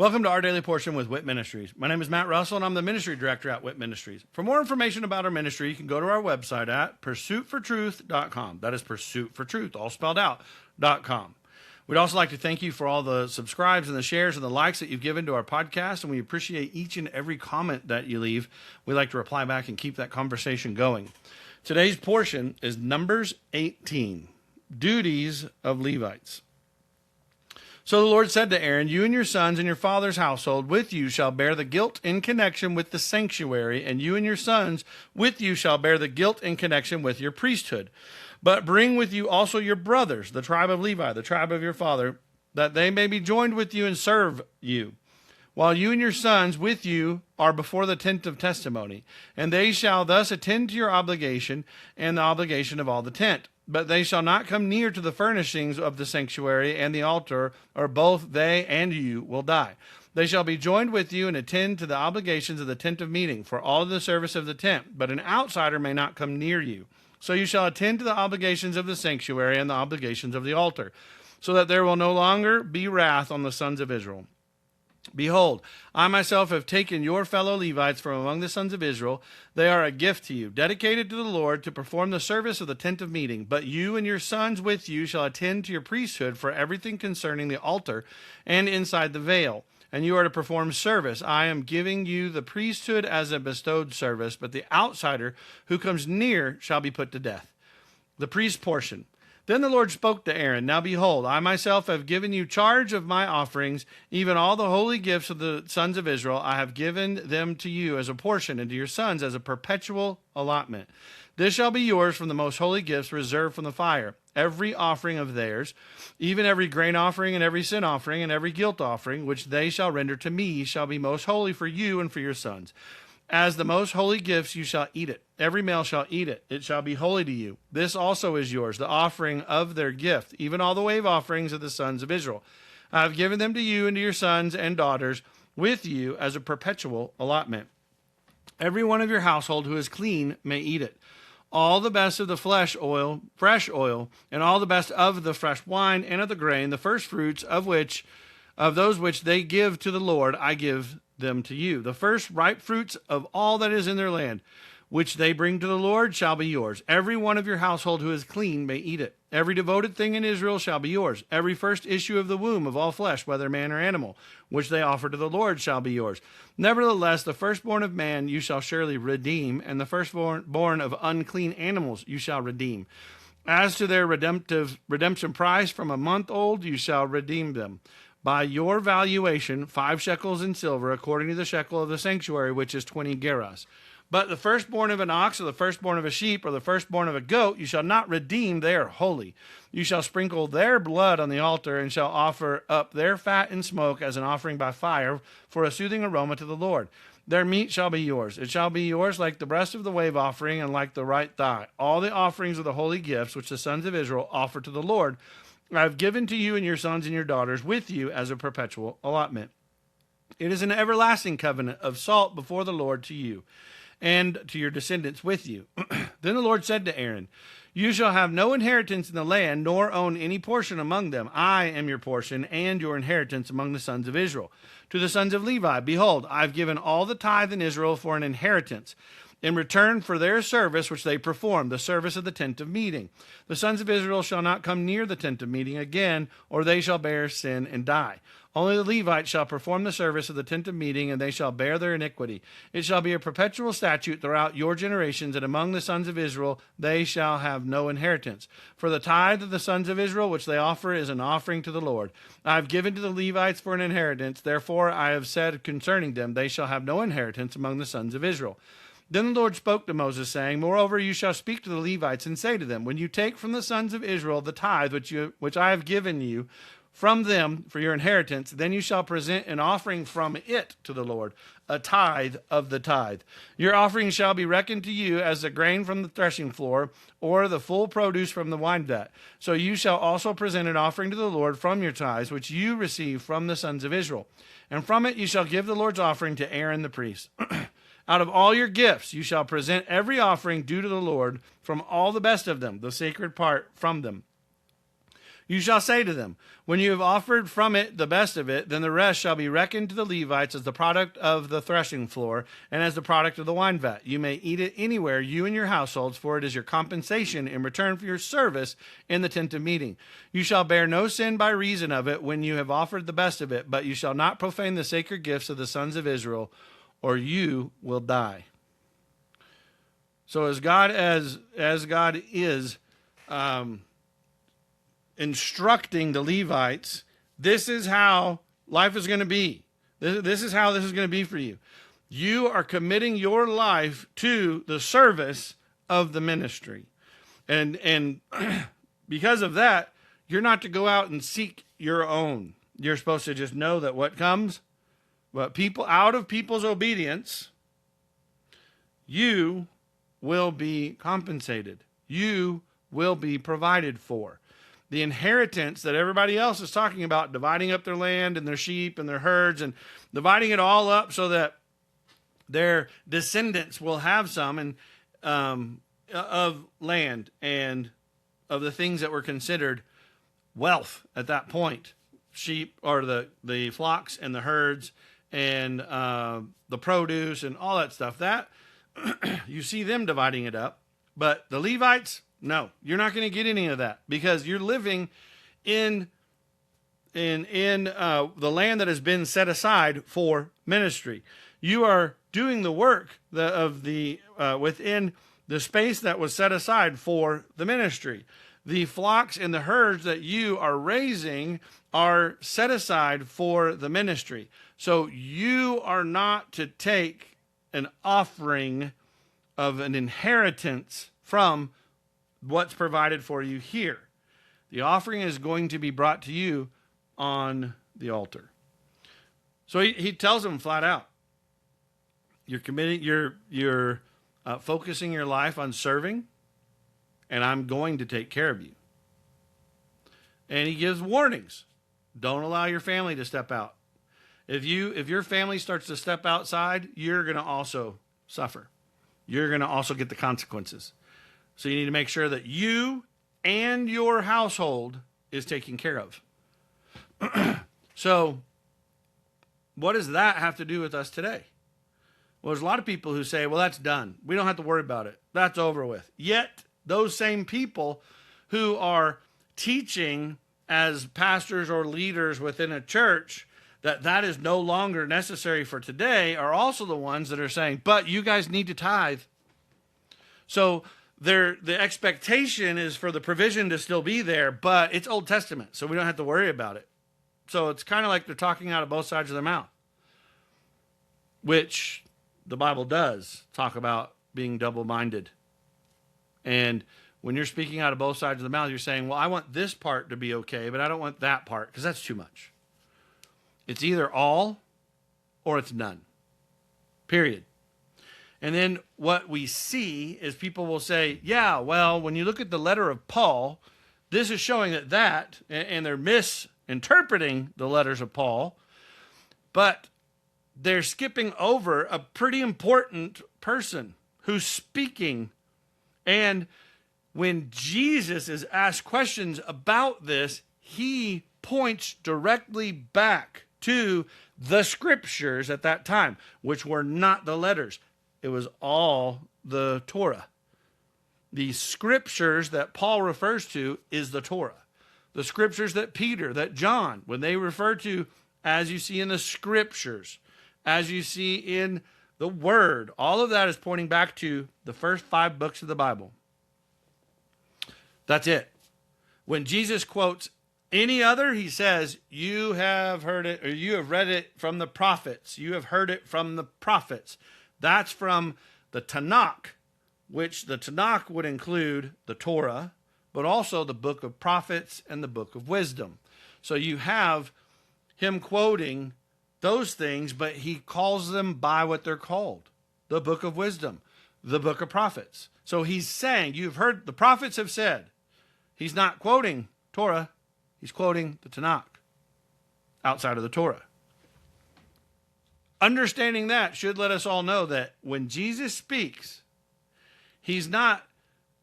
Welcome to our Daily Portion with WIT Ministries. My name is Matt Russell, and I'm the Ministry Director at WIT Ministries. For more information about our ministry, you can go to our website at pursuitfortruth.com. That is Pursuit for Truth, all spelled out, .com. We'd also like to thank you for all the subscribes and the shares and the likes that you've given to our podcast, and we appreciate each and every comment that you leave. We like to reply back and keep that conversation going. Today's portion is Numbers 18, Duties of Levites. So the Lord said to Aaron, "You and your sons and your father's household with you shall bear the guilt in connection with the sanctuary, and you and your sons with you shall bear the guilt in connection with your priesthood. But bring with you also your brothers, the tribe of Levi, the tribe of your father, that they may be joined with you and serve you, while you and your sons with you are before the tent of testimony. And they shall thus attend to your obligation and the obligation of all the tent. But they shall not come near to the furnishings of the sanctuary and the altar, or both they and you will die. They shall be joined with you and attend to the obligations of the tent of meeting for all the service of the tent, but an outsider may not come near you. So you shall attend to the obligations of the sanctuary and the obligations of the altar, so that there will no longer be wrath on the sons of Israel. Behold, I myself have taken your fellow Levites from among the sons of Israel. They are a gift to you, dedicated to the Lord to perform the service of the tent of meeting. But you and your sons with you shall attend to your priesthood for everything concerning the altar and inside the veil. And you are to perform service. I am giving you the priesthood as a bestowed service, but the outsider who comes near shall be put to death." The priest portion. Then the Lord spoke to Aaron, "Now behold, I myself have given you charge of my offerings, even all the holy gifts of the sons of Israel. I have given them to you as a portion, and to your sons as a perpetual allotment. This shall be yours from the most holy gifts reserved from the fire. Every offering of theirs, even every grain offering and every sin offering and every guilt offering, which they shall render to me, shall be most holy for you and for your sons. As the most holy gifts you shall eat it. Every male shall eat it. It shall be holy to you. This also is yours, the offering of their gift, even all the wave offerings of the sons of Israel. I have given them to you and to your sons and daughters with you as a perpetual allotment. Every one of your household who is clean may eat it. All the best of the fresh oil, and all the best of the fresh wine and of the grain, the first fruits of those which they give to the Lord, I give them to you. The first ripe fruits of all that is in their land, which they bring to the Lord, shall be yours. Every one of your household who is clean may eat it. Every devoted thing in Israel shall be yours. Every first issue of the womb of all flesh, whether man or animal, which they offer to the Lord, shall be yours. Nevertheless, the firstborn of man you shall surely redeem, and the firstborn of unclean animals you shall redeem. As to their redemption price from a month old, you shall redeem them. By your valuation, 5 shekels in silver, according to the shekel of the sanctuary, which is 20 gerahs. But the firstborn of an ox, or the firstborn of a sheep, or the firstborn of a goat, you shall not redeem. They are holy. You shall sprinkle their blood on the altar, and shall offer up their fat and smoke as an offering by fire for a soothing aroma to the Lord. Their meat shall be yours. It shall be yours like the breast of the wave offering and like the right thigh. All the offerings of the holy gifts which the sons of Israel offer to the Lord, I have given to you and your sons and your daughters with you as a perpetual allotment. It is an everlasting covenant of salt before the Lord to you and to your descendants with you." Then the Lord said to Aaron, "You shall have no inheritance in the land, nor own any portion among them. I am your portion and your inheritance among the sons of Israel. To the sons of Levi, behold, I have given all the tithe in Israel for an inheritance, in return for their service which they perform, the service of the tent of meeting. The sons of Israel shall not come near the tent of meeting again, or they shall bear sin and die. Only the Levites shall perform the service of the tent of meeting, and they shall bear their iniquity. It shall be a perpetual statute throughout your generations, and among the sons of Israel they shall have no inheritance. For the tithe of the sons of Israel which they offer is an offering to the Lord. I have given to the Levites for an inheritance, therefore I have said concerning them, they shall have no inheritance among the sons of Israel." Then the Lord spoke to Moses, saying, "Moreover, you shall speak to the Levites and say to them, when you take from the sons of Israel the tithe which I have given you from them for your inheritance, then you shall present an offering from it to the Lord, a tithe of the tithe. Your offering shall be reckoned to you as the grain from the threshing floor, or the full produce from the wine vat. So you shall also present an offering to the Lord from your tithes, which you receive from the sons of Israel. And from it you shall give the Lord's offering to Aaron the priest. Out of all your gifts you shall present every offering due to the Lord, from all the best of them, the sacred part from them. You shall say to them, when you have offered from it the best of it, then the rest shall be reckoned to the Levites as the product of the threshing floor and as the product of the wine vat. You may eat it anywhere, you and your households, for it is your compensation in return for your service in the tent of meeting. You shall bear no sin by reason of it when you have offered the best of it, but you shall not profane the sacred gifts of the sons of Israel, or you will die. So as God is instructing the Levites, this is how life is going to be. This is how this is going to be for you. You are committing your life to the service of the ministry. And because of that, you're not to go out and seek your own. You're supposed to just know that what comes, but out of people's obedience, you will be compensated. You will be provided for. The inheritance that everybody else is talking about, dividing up their land and their sheep and their herds and dividing it all up so that their descendants will have some of land and of the things that were considered wealth at that point. Sheep, or the flocks and the herds and the produce and all that stuff. That you see them dividing it up. But the Levites, no, you're not going to get any of that because you're living in the land that has been set aside for ministry. You are doing the work within the space that was set aside for the ministry. The flocks and the herds that you are raising are set aside for the ministry. So you are not to take an offering of an inheritance from what's provided for you here. The offering is going to be brought to you on the altar. So he tells them flat out, you're committing, you're focusing your life on serving, and I'm going to take care of you. And he gives warnings. Don't allow your family to step out. If your family starts to step outside, you're going to also suffer. You're going to also get the consequences. So you need to make sure that you and your household is taken care of. So what does that have to do with us today? Well, there's a lot of people who say, well, that's done. We don't have to worry about it. That's over with. Yet those same people who are teaching as pastors or leaders within a church that is no longer necessary for today are also the ones that are saying, but you guys need to tithe. So the expectation is for the provision to still be there, but it's Old Testament, so we don't have to worry about it. So it's kind of like they're talking out of both sides of their mouth, which the Bible does talk about being double-minded. And when you're speaking out of both sides of the mouth, you're saying, well, I want this part to be okay, but I don't want that part, because that's too much. It's either all or it's none. Period. And then what we see is people will say, yeah, well, when you look at the letter of Paul, this is showing that, and they're misinterpreting the letters of Paul, but they're skipping over a pretty important person who's speaking. And when Jesus is asked questions about this, he points directly back to the scriptures at that time, which were not the letters. It was all the Torah. The scriptures that Paul refers to is the Torah. The scriptures that Peter, that John, when they refer to, as you see in the scriptures, as you see in the Word, all of that is pointing back to the first 5 books of the Bible. That's it. When Jesus quotes any other, he says, you have heard it, or you have read it from the prophets. You have heard it from the prophets. That's from the Tanakh, which the Tanakh would include the Torah, but also the book of prophets and the book of wisdom. So you have him quoting those things, but he calls them by what they're called. The book of wisdom, the book of prophets. So he's saying, you've heard, the prophets have said. He's not quoting Torah. He's quoting the Tanakh outside of the Torah. Understanding that should let us all know that when Jesus speaks, he's not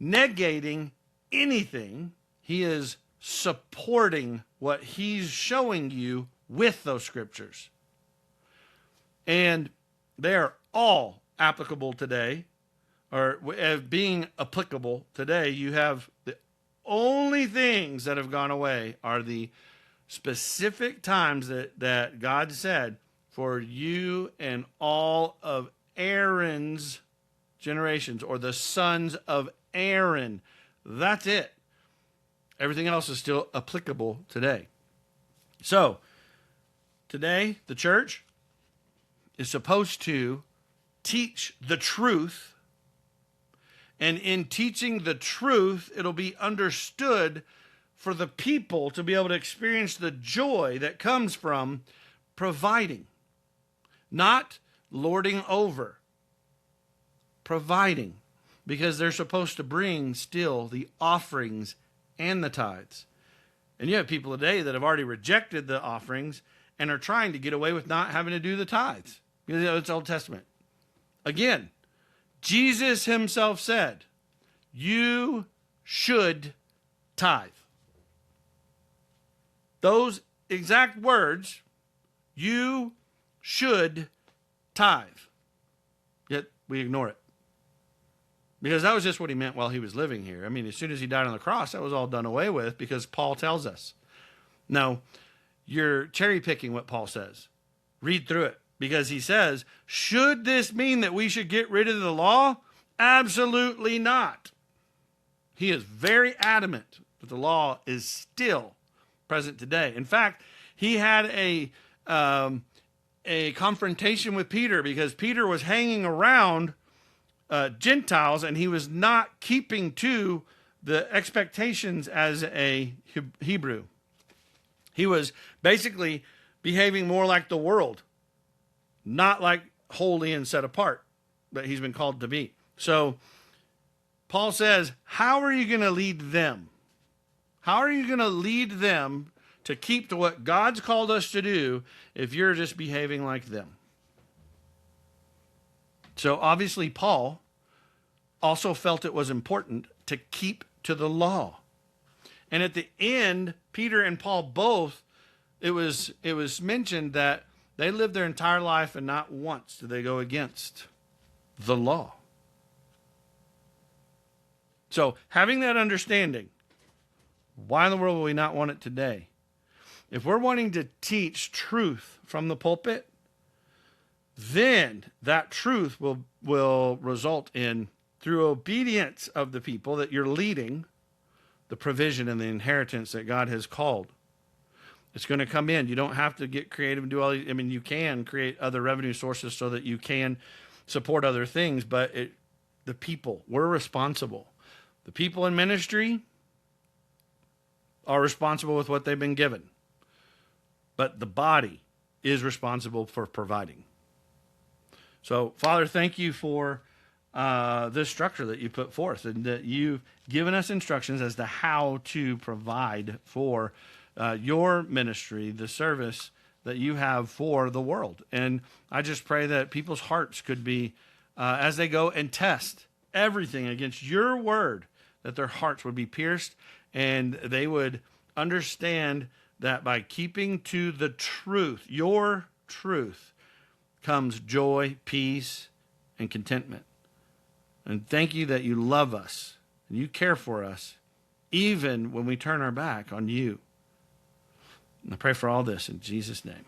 negating anything. He is supporting what he's showing you with those scriptures. And they are all applicable today, or being applicable today. You have the only things that have gone away are the specific times that God said, for you and all of Aaron's generations, or the sons of Aaron. That's it. Everything else is still applicable today. So, today, the church is supposed to teach the truth, and in teaching the truth, it'll be understood for the people to be able to experience the joy that comes from providing, not lording over, providing, because they're supposed to bring still the offerings and the tithes. And you have people today that have already rejected the offerings and are trying to get away with not having to do the tithes. Because it's Old Testament. Again, Jesus himself said, you should tithe. Those exact words, you should tithe. Yet we ignore it. Because that was just what he meant while he was living here. I mean, as soon as he died on the cross, that was all done away with, because Paul tells us. No, you're cherry picking what Paul says. Read through it. Because he says, should this mean that we should get rid of the law? Absolutely not. He is very adamant that the law is still present today. In fact, he had a confrontation with Peter, because Peter was hanging around Gentiles, and he was not keeping to the expectations as a Hebrew. He was basically behaving more like the world, not like holy and set apart, but he's been called to be. So Paul says, how are you going to lead them? How are you going to lead them to keep to what God's called us to do if you're just behaving like them? So obviously Paul also felt it was important to keep to the law. And at the end, Peter and Paul both, it was mentioned that they lived their entire life and not once did they go against the law. So having that understanding, why in the world would we not want it today? If we're wanting to teach truth from the pulpit, then that truth will result in, through obedience of the people that you're leading, the provision and the inheritance that God has called. It's going to come in. You don't have to get creative and do all these. I mean, you can create other revenue sources so that you can support other things, but the people, we're responsible. The people in ministry are responsible with what they've been given, but the body is responsible for providing. So, Father, thank you for this structure that you put forth, and that you've given us instructions as to how to provide for your ministry, the service that you have for the world. And I just pray that people's hearts could be, as they go and test everything against your word, that their hearts would be pierced and they would understand that by keeping to the truth, your truth, comes joy, peace, and contentment. And thank you that you love us and you care for us, even when we turn our back on you. And I pray for all this in Jesus' name.